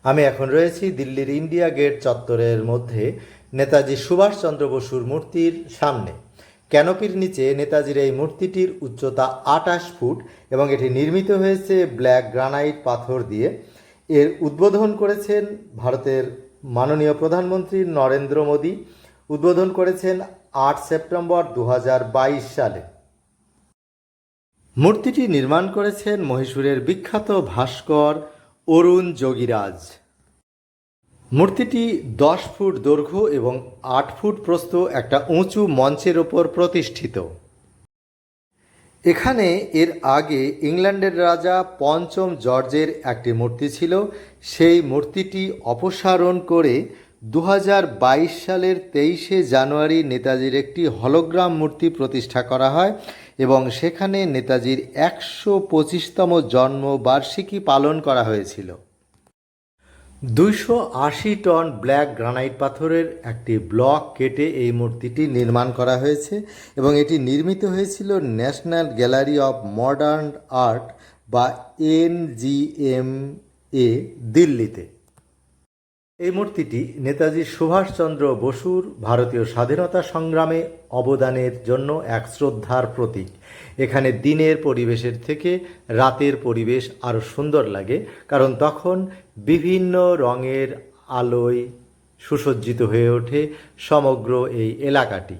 আমি এখন রয়েছি দিল্লির ইন্ডিয়া গেট চত্বরের মধ্যে নেতাজি সুভাষচন্দ্র বসুর মূর্তির সামনে। ক্যানোপির নিচে নেতাজির এই মূর্তিটির উচ্চতা 28 ফুট এবং এটি নির্মিত হয়েছে ব্ল্যাক গ্রানাইট পাথর দিয়ে। এর উদ্বোধন করেছেন ভারতের মাননীয় প্রধানমন্ত্রী নরেন্দ্র মোদী। উদ্বোধন করেছেন 8 সেপ্টেম্বর 2022 সালে। মূর্তিটি নির্মাণ করেছেন মহীশূরের বিখ্যাত ভাস্কর অরুণ যোগীরাজ। মূর্তিটি 10 ফুট দৈর্ঘ্য এবং 8 ফুট প্রস্থ একটা উঁচু মঞ্চের ওপর প্রতিষ্ঠিত। এখানে এর আগে ইংল্যান্ডের রাজা পঞ্চম জর্জের একটি মূর্তি ছিল। সেই মূর্তিটি অপসারণ করে 2022 সালের 23শে জানুয়ারি নেতাজির একটি হলোগ্রাম মূর্তি প্রতিষ্ঠা করা হয় এবং সেখানে নেতাজির 125তম জন্মবার্ষিকী পালন করা হয়েছিল। 280 টন ব্ল্যাক গ্রানাইট পাথরের একটি ব্লক কেটে এই মূর্তিটি নির্মাণ করা হয়েছে এবং এটি নির্মিত হয়েছিল national gallery of modern art বা NGMA দিল্লিতে। এই মূর্তিটি নেতাজি সুভাষচন্দ্র বসুর ভারতীয় স্বাধীনতা সংগ্রামে অবদানের জন্য এক শ্রদ্ধার প্রতীক। এখানে দিনের পরিবেশের থেকে রাতের পরিবেশ আরও সুন্দর লাগে, কারণ তখন বিভিন্ন রঙের আলোয় সুসজ্জিত হয়ে ওঠে সমগ্র এই এলাকাটি।